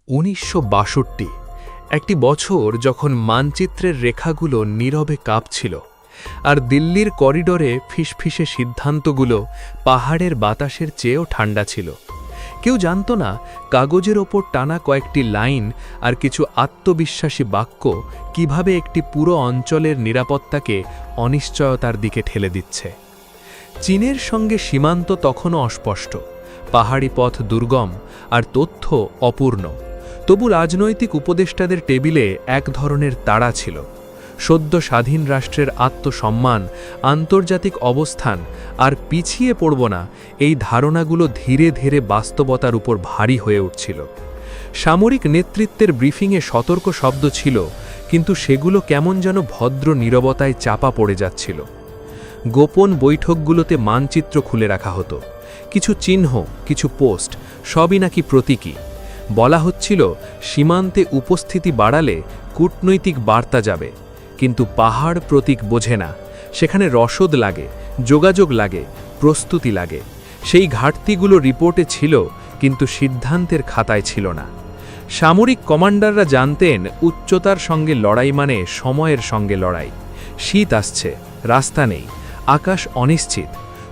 ১৯৬২ একটি বছর যখন মানচিত্রের রেখাগুলো নীরবে কাঁপছিল আর দিল্লির করিডোরে ফিসফিসে সিদ্ধান্তগুলো পাহাড়ের বাতাসের চেয়েও ঠান্ডা ছিল। কেউ জানত না কাগজের ওপর টানা কয়েকটি লাইন আর কিছু আত্মবিশ্বাসী বাক্য কিভাবে একটি পুরো অঞ্চলের নিরাপত্তাকে অনিশ্চয়তার দিকে ঠেলে দিচ্ছে। চীনের সঙ্গে সীমান্ত তখনও অস্পষ্ট, পাহাড়ি পথ দুর্গম আর তথ্য অপূর্ণ। তবু রাজনৈতিক উপদেষ্টাদের টেবিলে এক ধরনের তাড়া ছিল। সদ্য স্বাধীন রাষ্ট্রের আত্মসম্মান, আন্তর্জাতিক অবস্থান আর পিছিয়ে পড়ব না, এই ধারণাগুলো ধীরে ধীরে বাস্তবতার উপর ভারী হয়ে উঠছিল। সামরিক নেতৃত্বের ব্রিফিংয়ে সতর্ক শব্দ ছিল, কিন্তু সেগুলো কেমন যেন ভদ্র নীরবতায় চাপা পড়ে যাচ্ছিল। গোপন বৈঠকগুলোতে মানচিত্র খুলে রাখা হতো, কিছু চিহ্ন, কিছু পোস্ট, সবই নাকি প্রতীকী। বলা হচ্ছিল সীমান্তে উপস্থিতি বাড়ালে কূটনৈতিক বার্তা যাবে, কিন্তু পাহাড় প্রতীক বোঝে না। সেখানে রসদ লাগে, যোগাযোগ লাগে, প্রস্তুতি লাগে। সেই ঘাটতিগুলো রিপোর্টে ছিল, কিন্তু সিদ্ধান্তের খাতায় ছিল না। সামরিক কমান্ডাররা জানতেন উচ্চতার সঙ্গে লড়াই মানে সময়ের সঙ্গে লড়াই। শীত আসছে, রাস্তা নেই, আকাশ অনিশ্চিত।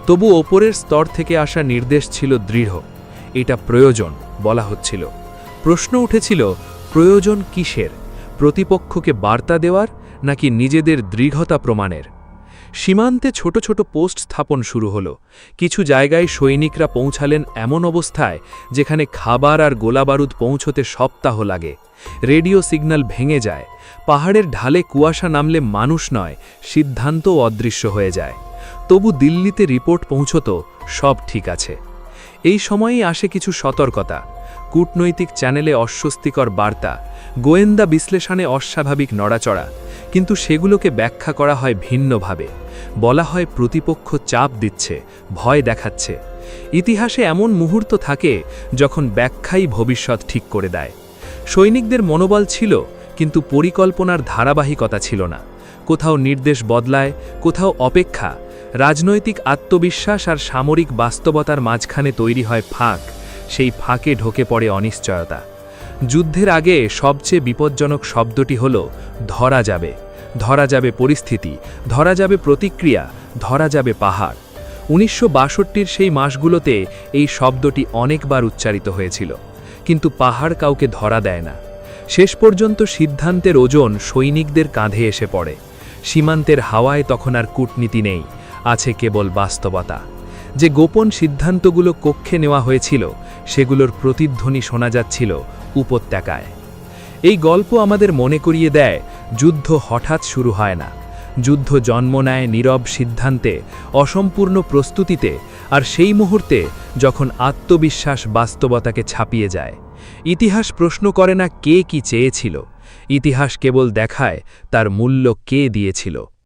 তবু ওপরের স্তর থেকে আসা নির্দেশ ছিল দৃঢ়, এটা প্রয়োজন বলা হচ্ছিল। প্রশ্ন উঠেছিল, প্রয়োজন কিসের? প্রতিপক্ষকে বার্তা দেওয়ার নাকি নিজেদের দৃঢ়তা প্রমাণের? সীমান্তে ছোট ছোট পোস্ট স্থাপন শুরু হলো। কিছু জায়গায় সৈনিকরা পৌঁছালেন এমন অবস্থায় যেখানে খাবার আর গোলাবারুদ পৌঁছতে সপ্তাহ লাগে। রেডিও সিগন্যাল ভেঙে যায়, পাহাড়ের ঢালে কুয়াশা নামলে মানুষ নয়, সিদ্ধান্তও অদৃশ্য হয়ে যায়। তবু দিল্লিতে রিপোর্ট পৌঁছত সব ঠিক আছে। এই সময়েই আসে কিছু সতর্কতা। কূটনৈতিক চ্যানেলে অস্বস্তিকর বার্তা, গোয়েন্দা বিশ্লেষণে অস্বাভাবিক নড়াচড়া, কিন্তু সেগুলোকে ব্যাখ্যা করা হয় ভিন্নভাবে। বলা হয় প্রতিপক্ষ চাপ দিচ্ছে, ভয় দেখাচ্ছে। ইতিহাসে এমন মুহূর্ত থাকে যখন ব্যাখ্যাই ভবিষ্যৎ ঠিক করে দেয়। সৈনিকদের মনোবল ছিল, কিন্তু পরিকল্পনার ধারাবাহিকতা ছিল না। কোথাও নির্দেশ বদলায়, কোথাও অপেক্ষা। রাজনৈতিক আত্মবিশ্বাস আর সামরিক বাস্তবতার মাঝখানে তৈরি হয় ফাঁক। সেই ফাঁকে ঢোকে পড়ে অনিশ্চয়তা। যুদ্ধের আগে সবচেয়ে বিপজ্জনক শব্দটি হল ধরা যাবে। ধরা যাবে পরিস্থিতি, ধরা যাবে প্রতিক্রিয়া, ধরা যাবে পাহাড়। ১৯৬২ সেই মাসগুলোতে এই শব্দটি অনেকবার উচ্চারিত হয়েছিল, কিন্তু পাহাড় কাউকে ধরা দেয় না। শেষ পর্যন্ত সিদ্ধান্তের ওজন সৈনিকদের কাঁধে এসে পড়ে। সীমান্তের হাওয়ায় তখন আর কূটনীতি নেই, আছে কেবল বাস্তবতা। যে গোপন সিদ্ধান্তগুলো কক্ষে নেওয়া হয়েছিল, সেগুলোর প্রতিধ্বনি শোনা যাচ্ছিল উপত্যকায়। এই গল্প আমাদের মনে করিয়ে দেয়, যুদ্ধ হঠাৎ শুরু হয় না। যুদ্ধ জন্ম নেয় নীরব সিদ্ধান্তে, অসম্পূর্ণ প্রস্তুতিতে, আর সেই মুহূর্তে যখন আত্মবিশ্বাস বাস্তবতাকে ছাপিয়ে যায়। ইতিহাস প্রশ্ন করে না কে কি চেয়েছিল, ইতিহাস কেবল দেখায় তার মূল্য কে দিয়েছিল।